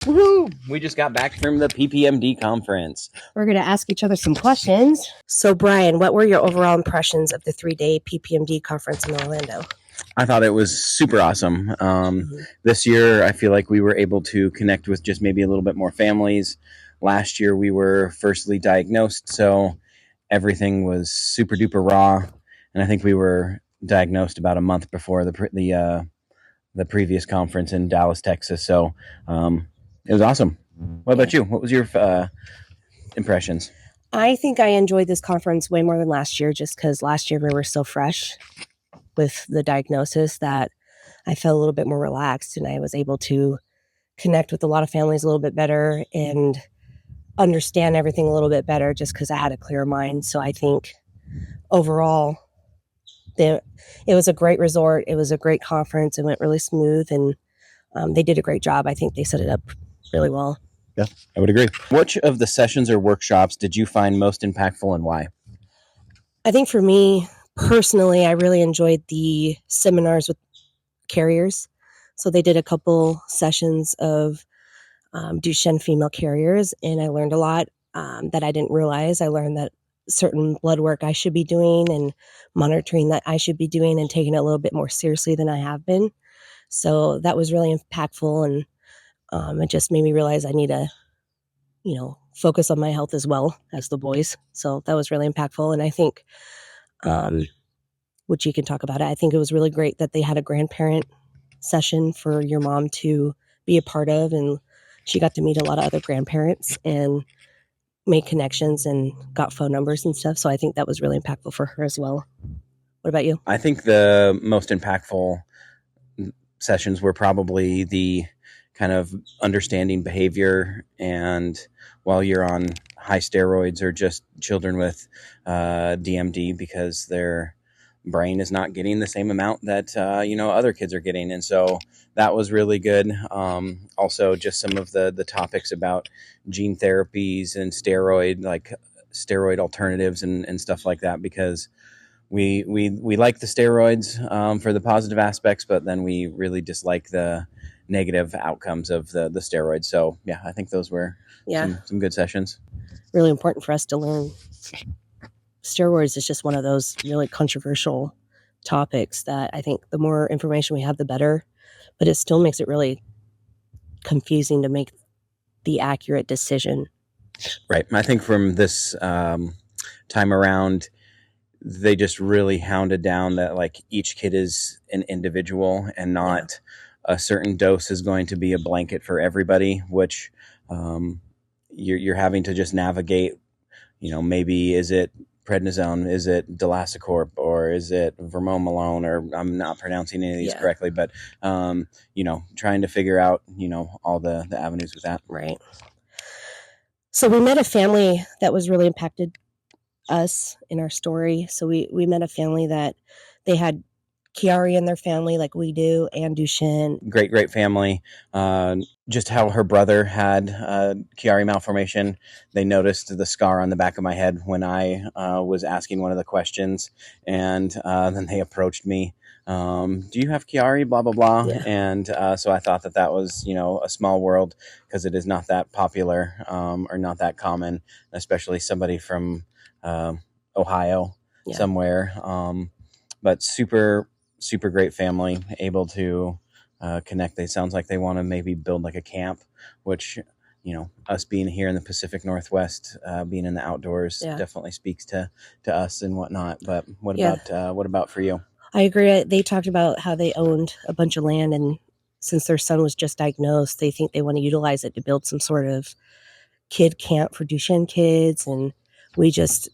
Woohoo! We just got back from the PPMD Conference. We're going to ask each other some questions. So, Brian, what were your overall impressions of the 3-day PPMD Conference in Orlando? I thought it was super awesome. This year, I feel like we were able to connect with just maybe a little bit more families. Last year, we were firstly diagnosed, so everything was super duper raw. And I think we were diagnosed about a month before the previous conference in Dallas, Texas. So it was awesome. What about you? What was your impressions? I think I enjoyed this conference way more than last year, just because last year we were so fresh with the diagnosis that I felt a little bit more relaxed, and I was able to connect with a lot of families a little bit better and understand everything a little bit better just because I had a clear mind. So I think overall it was a great resort. It was a great conference. It went really smooth, and they did a great job. I think they set it up really well. Yeah, I would agree. Which of the sessions or workshops did you find most impactful and why? I think for me personally, I really enjoyed the seminars with carriers. So they did a couple sessions of Duchenne female carriers, and I learned a lot that I didn't realize. I learned that certain blood work I should be doing and monitoring that I should be doing and taking it a little bit more seriously than I have been. So that was really impactful, and it just made me realize I need to, focus on my health as well as the boys. So that was really impactful. And I think, which you can talk about it, I think it was really great that they had a grandparent session for your mom to be a part of, and she got to meet a lot of other grandparents and make connections and got phone numbers and stuff. So I think that was really impactful for her as well. What about you? I think the most impactful sessions were probably the kind of understanding behavior, and while you're on high steroids, or just children with DMD, because their brain is not getting the same amount that other kids are getting, and so that was really good. Also, just some of the topics about gene therapies and steroid alternatives and stuff like that, because we like the steroids for the positive aspects, but then we really dislike the negative outcomes of the steroids. So yeah, I think those were some good sessions. Really important for us to learn. Steroids is just one of those really controversial topics that I think the more information we have, the better, but it still makes it really confusing to make the accurate decision. Right. I think from this time around, they just really hounded down that like each kid is an individual, and not a certain dose is going to be a blanket for everybody, which you're having to just navigate. Maybe is it prednisone, is it Dilacicorp, or is it vermomolone, or I'm not pronouncing any of these correctly, but trying to figure out all the avenues with that. Right. So we met a family that was really impacted us in our story. So we met a family that they had Chiari in their family like we do, and Duchenne. Great family. Just how her brother had Chiari malformation. They noticed the scar on the back of my head when I was asking one of the questions, and then they approached me. Do you have Chiari? Blah, blah, blah. Yeah. And so I thought that was, a small world, because it is not that popular or not that common, especially somebody from Ohio somewhere. But super great family, able to connect. It sounds like they want to maybe build like a camp, which, us being here in the Pacific Northwest, being in the outdoors, definitely speaks to us and whatnot. But what about for you? I agree. They talked about how they owned a bunch of land, and since their son was just diagnosed, they think they want to utilize it to build some sort of kid camp for Duchenne kids. And we just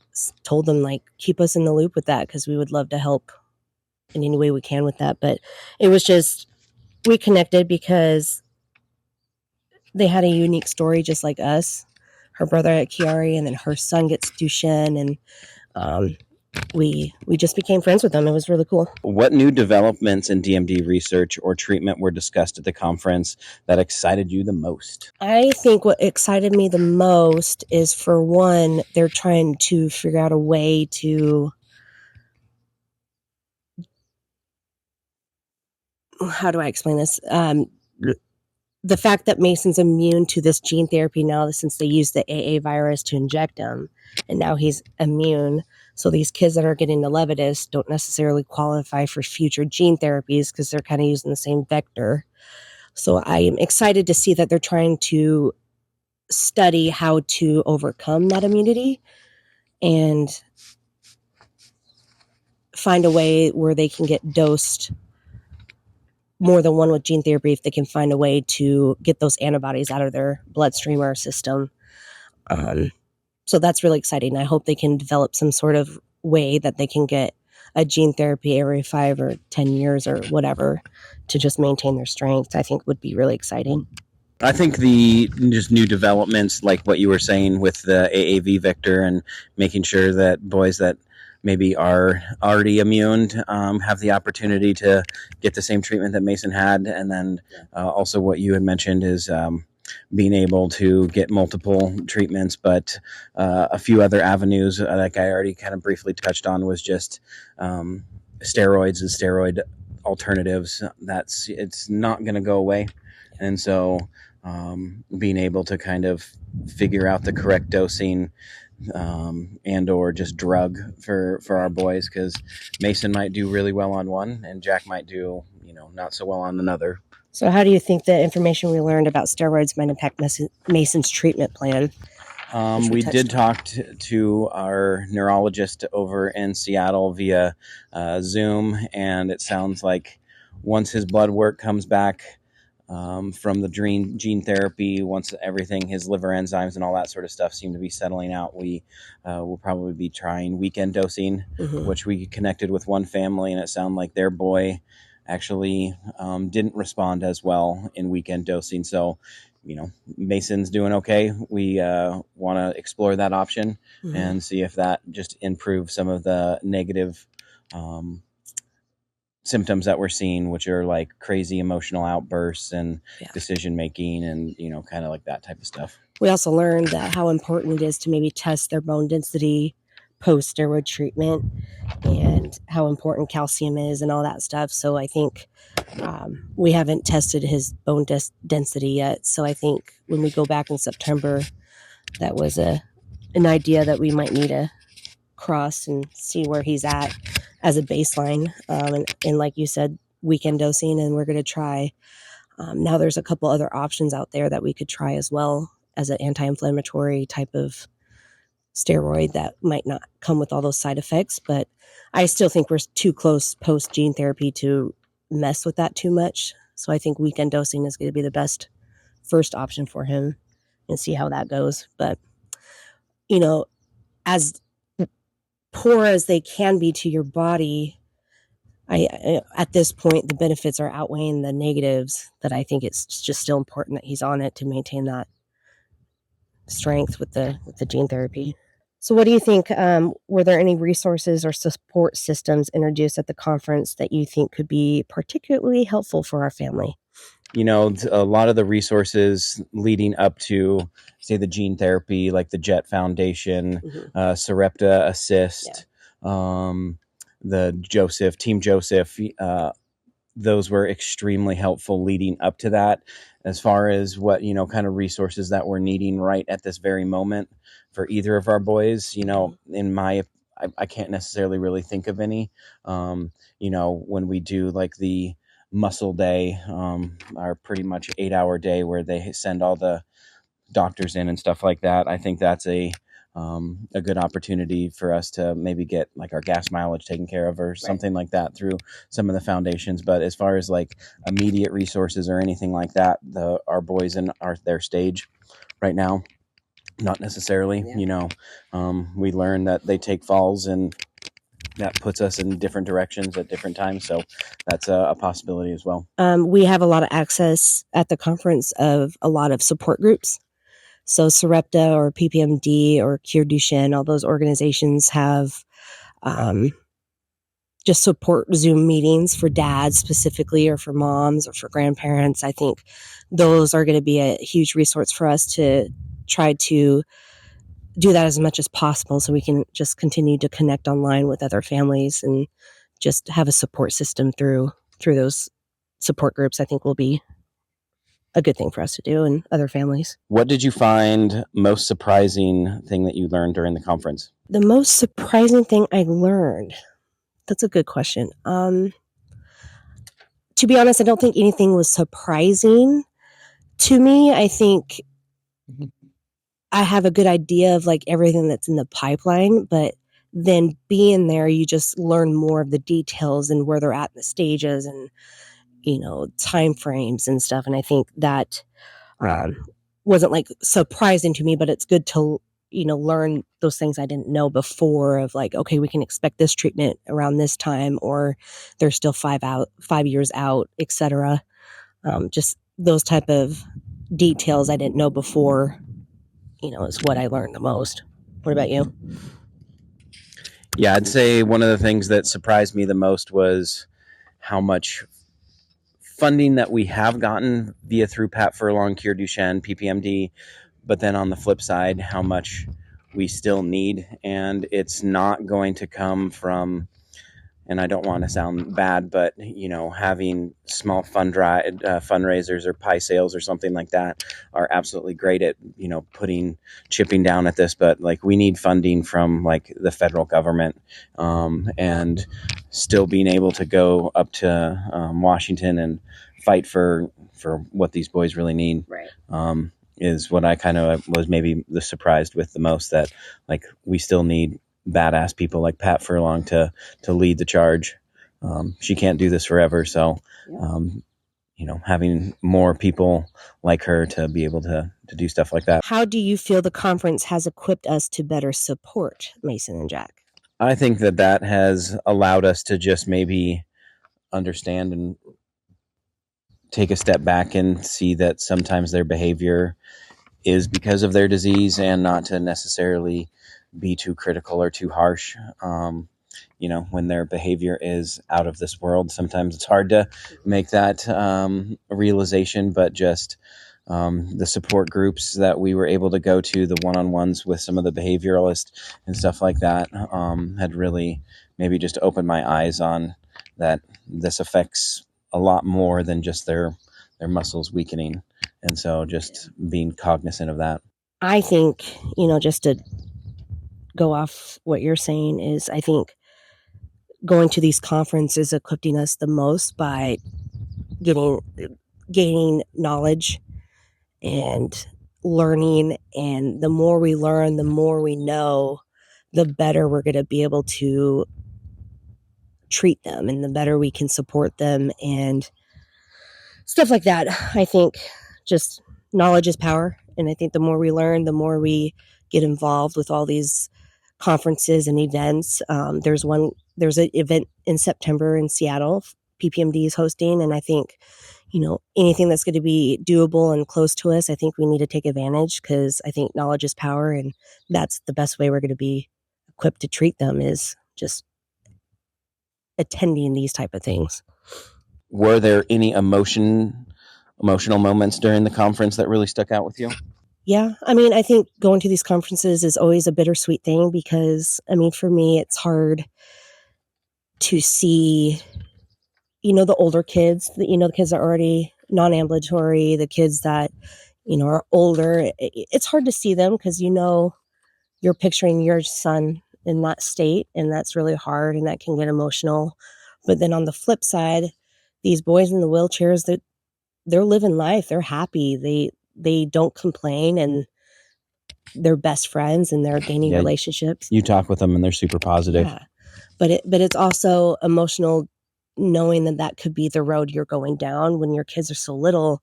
told them, like, keep us in the loop with that, because we would love to help in any way we can with that. But it was just, we connected because they had a unique story just like us. Her brother had Chiari, and then her son gets Duchenne, and we just became friends with them. It was really cool. What new developments in DMD research or treatment were discussed at the conference that excited you the most? I think what excited me the most is, for one, they're trying to figure out a way to, how do I explain this? the fact that Mason's immune to this gene therapy now, since they used the AA virus to inject him, and now he's immune. So these kids that are getting the Elevidys don't necessarily qualify for future gene therapies because they're kind of using the same vector. So I am excited to see that they're trying to study how to overcome that immunity and find a way where they can get dosed more than one with gene therapy if they can find a way to get those antibodies out of their bloodstream or system. So that's really exciting. I hope they can develop some sort of way that they can get a gene therapy every 5 or 10 years or whatever to just maintain their strength. I think would be really exciting. I think the just new developments, like what you were saying with the AAV vector and making sure that boys that maybe are already immune have the opportunity to get the same treatment that Mason had. And then also what you had mentioned is being able to get multiple treatments, but a few other avenues, like I already kind of briefly touched on, was just steroids and steroid alternatives. It's not going to go away. And so being able to kind of figure out the correct dosing and or just drug for our boys, because Mason might do really well on one and Jack might do not so well on another. So how do you think the information we learned about steroids might impact Mason's treatment plan? We did talk to our neurologist over in Seattle via Zoom, and it sounds like once his blood work comes back from the gene therapy, once everything, his liver enzymes and all that sort of stuff seem to be settling out, we will probably be trying weekend dosing, which we connected with one family, and it sounded like their boy actually didn't respond as well in weekend dosing. So, Mason's doing okay. We want to explore that option and see if that just improves some of the negative symptoms that we're seeing, which are like crazy emotional outbursts and decision making and, kind of like that type of stuff. We also learned that how important it is to maybe test their bone density post steroid treatment and how important calcium is and all that stuff. So I think we haven't tested his bone density yet. So I think when we go back in September, that was an idea that we might need to cross and see where he's at as a baseline. And like you said, weekend dosing, and we're going to try. Now there's a couple other options out there that we could try as well as an anti-inflammatory type of steroid that might not come with all those side effects. But I still think we're too close post gene therapy to mess with that too much. So I think weekend dosing is going to be the best first option for him and see how that goes. But, as poor as they can be to your body, I at this point, the benefits are outweighing the negatives, that I think it's just still important that he's on it to maintain that strength with the gene therapy. So what do you think? Were there any resources or support systems introduced at the conference that you think could be particularly helpful for our family? A lot of the resources leading up to, say, the gene therapy, like the JET Foundation, Sarepta Assist, the Team Joseph, those were extremely helpful leading up to that. As far as what, kind of resources that we're needing right at this very moment for either of our boys, I can't necessarily really think of any. When we do like the muscle day, our pretty much 8-hour day where they send all the doctors in and stuff like that, I think that's a good opportunity for us to maybe get like our gas mileage taken care of or something like that through some of the foundations. But as far as like immediate resources or anything like that, our boys in their stage right now, not necessarily. We learn that they take falls and that puts us in different directions at different times. So that's a possibility as well. We have a lot of access at the conference of a lot of support groups. So Sarepta or PPMD or Cure Duchenne, all those organizations have just support Zoom meetings for dads specifically, or for moms or for grandparents. I think those are going to be a huge resource for us to try to do that as much as possible, so we can just continue to connect online with other families and just have a support system through those support groups. I think will be a good thing for us to do and other families. What did you find most surprising thing that you learned during the conference? The most surprising thing I learned, that's a good question. To be honest, I don't think anything was surprising to me. I think I have a good idea of like everything that's in the pipeline, but then being there, you just learn more of the details and where they're at in the stages and, time frames and stuff. And I think that wasn't like surprising to me, but it's good to, learn those things I didn't know before of like, okay, we can expect this treatment around this time, or they're still 5 years out, etc. Just those type of details I didn't know before, is what I learned the most. What about you? Yeah, I'd say one of the things that surprised me the most was how much funding that we have gotten via through Pat Furlong, Cure Duchenne, PPMD, but then on the flip side, how much we still need. And it's not going to come from, and I don't want to sound bad, but having small fundraisers or pie sales or something like that are absolutely great at chipping down at this. But like we need funding from like the federal government, and still being able to go up to Washington and fight for what these boys really need. Right. Is what I kind of was maybe the surprised with the most, that like we still need badass people like Pat Furlong to lead the charge. She can't do this forever. So, having more people like her to be able to do stuff like that. How do you feel the conference has equipped us to better support Mason and Jack? I think that has allowed us to just maybe understand and take a step back and see that sometimes their behavior is because of their disease, and not to necessarily be too critical or too harsh. When their behavior is out of this world, sometimes it's hard to make that realization, but just the support groups that we were able to go to, the one-on-ones with some of the behavioralists and stuff like that, had really maybe just opened my eyes on that this affects a lot more than just their muscles weakening. And so just being cognizant of that. I think, just to go off what you're saying, is I think going to these conferences equipping us the most by gaining knowledge and learning. And the more we learn, the more we know, the better we're going to be able to treat them and the better we can support them and stuff like that. I think just knowledge is power. And I think the more we learn, the more we get involved with all these conferences and events. There's an event in September in Seattle, PPMD is hosting. And I think, anything that's going to be doable and close to us, I think we need to take advantage, because I think knowledge is power. And that's the best way we're going to be equipped to treat them, is just attending these type of things. Were there any emotional moments during the conference that really stuck out with you? Yeah. I think going to these conferences is always a bittersweet thing, because, for me, it's hard to see, the older kids, the kids that are already non-ambulatory, the kids that, are older. It's hard to see them because, you're picturing your son in that state, and that's really hard, and that can get emotional. But then on the flip side, these boys in the wheelchairs, they're living life. They're happy. They don't complain, and they're best friends, and they're gaining relationships. You talk with them and they're super positive. Yeah. But it's also emotional knowing that could be the road you're going down. When your kids are so little,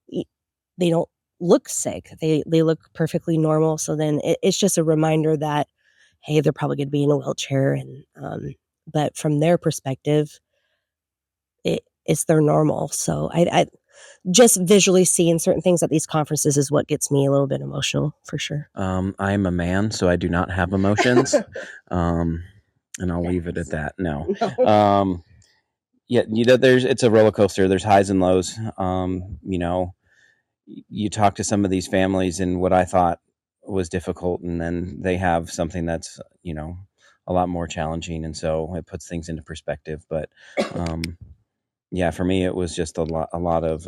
they don't look sick. They look perfectly normal. So then it's just a reminder that, hey, they're probably going to be in a wheelchair. And but from their perspective, it's their normal. So I just visually seeing certain things at these conferences is what gets me a little bit emotional, for sure. I'm a man, so I do not have emotions. And I'll leave it at that. No. Yeah, it's a roller coaster. There's highs and lows. You talk to some of these families and what I thought was difficult, and then they have something that's, a lot more challenging. And so it puts things into perspective. But, yeah, for me, it was just a lot of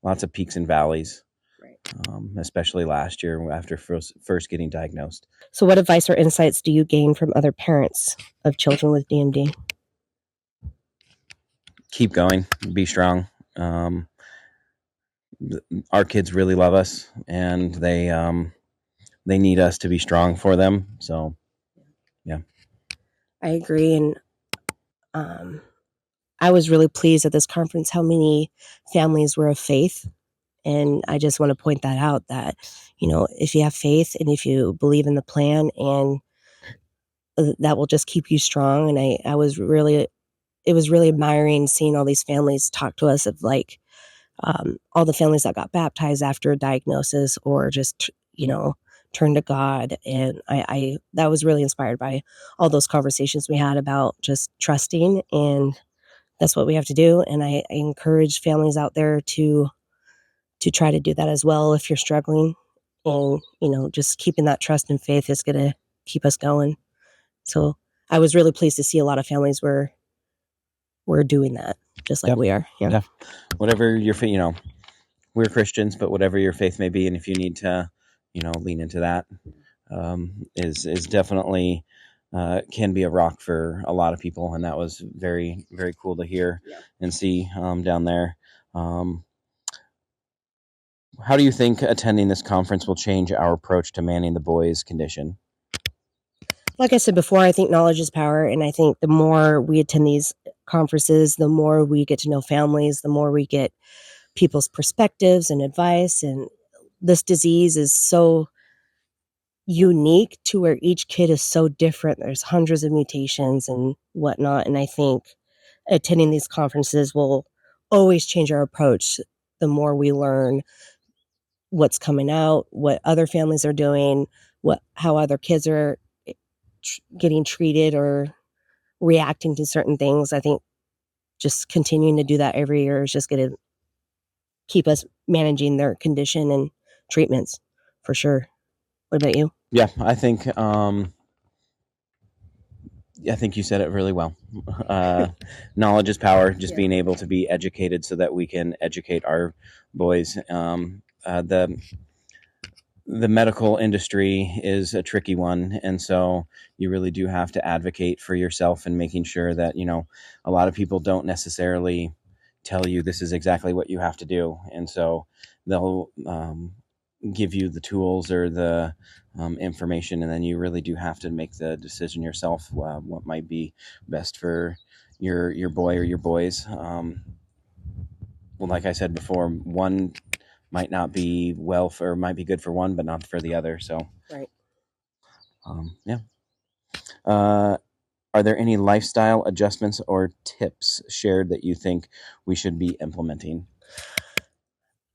lots of peaks and valleys, Right. especially last year after first getting diagnosed. So what advice or insights do you gain from other parents of children with DMD? Keep going, be strong. Our kids really love us, and they need us to be strong for them. So, yeah. I agree. And I was really pleased at this conference how many families were of faith. And I just want to point that out that, if you have faith and if you believe in the plan, and that will just keep you strong. And it was really admiring seeing all these families talk to us of like, all the families that got baptized after a diagnosis or just, turned to God. And I that was really inspired by all those conversations we had about just trusting, and that's what we have to do. And I encourage families out there to try to do that as well if you're struggling. And, just keeping that trust and faith is going to keep us going. So I was really pleased to see a lot of families were doing that, just like we are. Yeah. Whatever your faith, we're Christians, but whatever your faith may be, and if you need to, lean into that, is definitely can be a rock for a lot of people, and that was very, very cool to hear and see down there. How do you think attending this conference will change our approach to manning the boys' condition? Like I said before, I think knowledge is power. And I think the more we attend these conferences, the more we get to know families, the more we get people's perspectives and advice. And this disease is so unique to where each kid is so different. There's hundreds of mutations and whatnot. And I think attending these conferences will always change our approach the more we learn what's coming out, what other families are doing, how other kids are getting treated or reacting to certain things. I think just continuing to do that every year is just going to keep us managing their condition and treatments for sure. What about you? Yeah, I think you said it really well. Knowledge is power. Just being able to be educated so that we can educate our boys. The medical industry is a tricky one, and so you really do have to advocate for yourself and making sure that a lot of people don't necessarily tell you this is exactly what you have to do, and so they'll give you the tools or the information, and then you really do have to make the decision yourself what might be best for your boy or your boys. Well, like I said before, one might not be might be good for one, but not for the other. So, right. Yeah. Are there any lifestyle adjustments or tips shared that you think we should be implementing?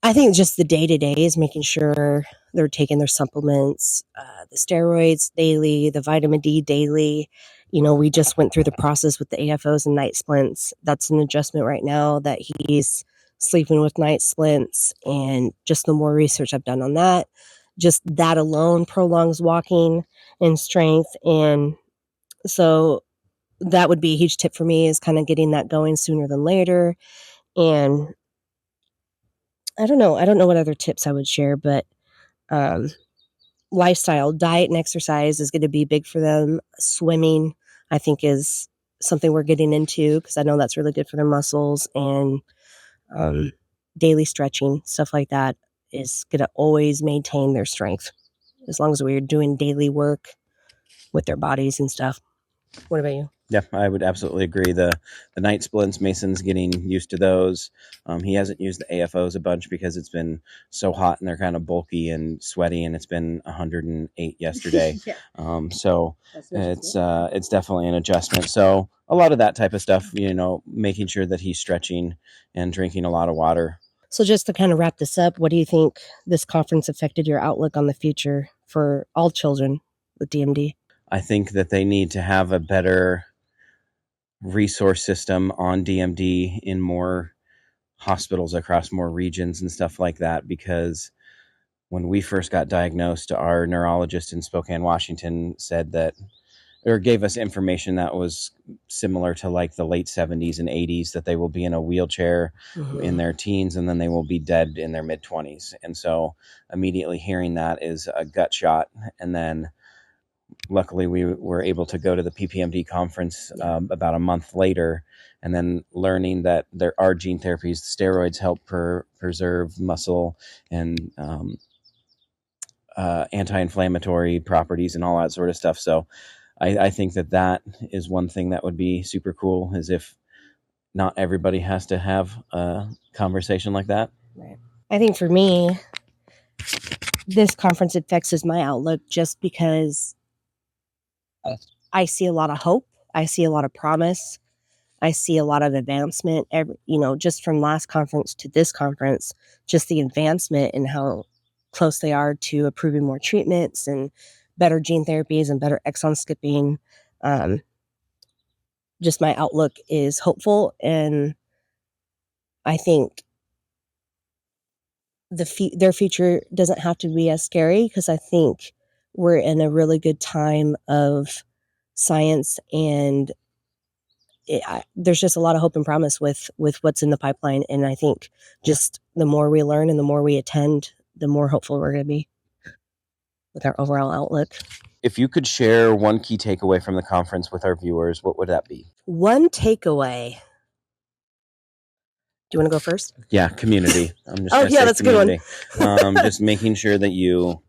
I think just the day-to-day is making sure they're taking their supplements, the steroids daily, the vitamin D daily. We just went through the process with the AFOs and night splints. That's an adjustment right now that he's sleeping with night splints, and just the more research I've done on that, just that alone prolongs walking and strength. And so that would be a huge tip for me, is kind of getting that going sooner than later. And I don't know what other tips I would share, but lifestyle, diet and exercise is going to be big for them. Swimming, I think, is something we're getting into, because I know that's really good for their muscles. And daily stretching, stuff like that, is going to always maintain their strength as long as we're doing daily work with their bodies and stuff. What about you? Yeah, I would absolutely agree. The night splints, Mason's getting used to those. He hasn't used the AFOs a bunch because it's been so hot and they're kind of bulky and sweaty, and it's been 108 yesterday. So it's definitely an adjustment. So a lot of that type of stuff, making sure that he's stretching and drinking a lot of water. So just to kind of wrap this up, what do you think this conference affected your outlook on the future for all children with DMD? I think that they need to have a better resource system on DMD in more hospitals across more regions and stuff like that, because when we first got diagnosed, our neurologist in Spokane, Washington said that or gave us information that was similar to like the late 70s and 80s, that they will be in a wheelchair in their teens and then they will be dead in their mid 20s. And so immediately hearing that is a gut shot. And then luckily we were able to go to the PPMD conference about a month later, and then learning that there are gene therapies. Steroids help preserve muscle and anti-inflammatory properties and all that sort of stuff. So I think that is one thing that would be super cool, is if not everybody has to have a conversation like that. Right. I think for me, this conference affects my outlook just because I see a lot of hope. I see a lot of promise. I see a lot of advancement. Just from last conference to this conference, just the advancement and how close they are to approving more treatments and better gene therapies and better exon skipping. Just my outlook is hopeful, and I think their future doesn't have to be as scary, because I think we're in a really good time of science, and there's just a lot of hope and promise with what's in the pipeline. And I think just the more we learn and the more we attend, the more hopeful we're going to be with our overall outlook. If you could share one key takeaway from the conference with our viewers, what would that be? One takeaway. Do you want to go first? Yeah, community. I'm just that's community. A good one. Just making sure that you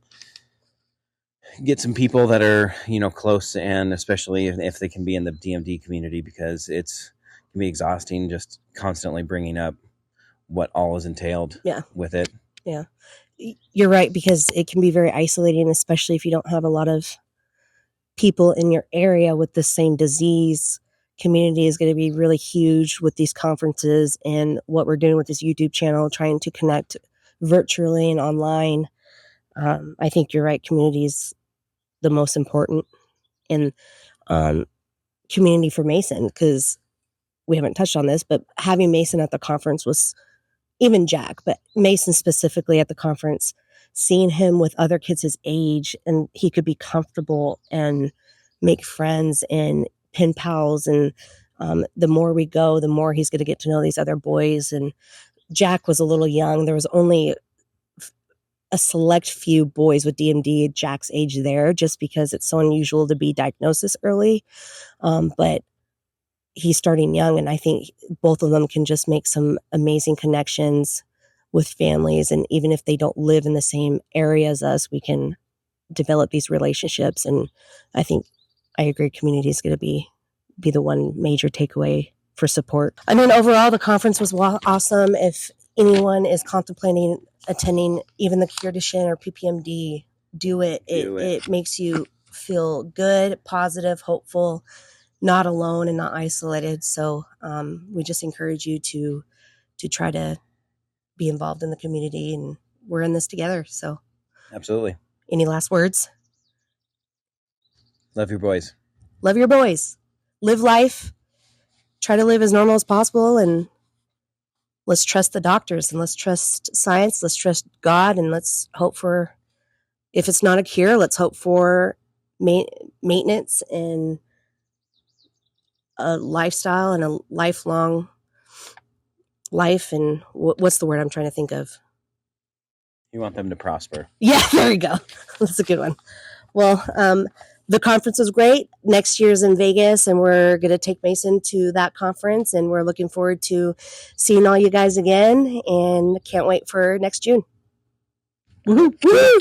get some people that are, close, and especially if they can be in the DMD community, because it can be exhausting just constantly bringing up what all is entailed with it. Yeah, you're right, because it can be very isolating, especially if you don't have a lot of people in your area with the same disease. Community is going to be really huge with these conferences and what we're doing with this YouTube channel, trying to connect virtually and online. I think you're right. Community is the most important, and community for Mason, because we haven't touched on this, but having Mason at the conference was, even Jack, but Mason specifically at the conference, seeing him with other kids his age, and he could be comfortable and make friends and pen pals. And the more we go, the more he's going to get to know these other boys. And Jack was a little young. There was only a select few boys with DMD at Jack's age there, just because it's so unusual to be diagnosed this early. But he's starting young, and I think both of them can just make some amazing connections with families. And even if they don't live in the same area as us, we can develop these relationships. And I think I agree, community is going to be the one major takeaway for support. I mean, overall, the conference was awesome. If anyone is contemplating attending even the Cure Duchenne or PPMD, do it. It makes you feel good, positive, hopeful, not alone and not isolated. So we just encourage you to try to be involved in the community, and we're in this together. So absolutely. Any last words? Love your boys. Love your boys. Live life. Try to live as normal as possible, and let's trust the doctors, and let's trust science. Let's trust God, and let's hope for, if it's not a cure, let's hope for maintenance and a lifestyle and a lifelong life. And what's the word I'm trying to think of? You want them to prosper. Yeah, there we go. That's a good one. Well, the conference was great. Next year's in Vegas, and we're going to take Mason to that conference, and we're looking forward to seeing all you guys again, and can't wait for next June. Woo-hoo! Woo-hoo!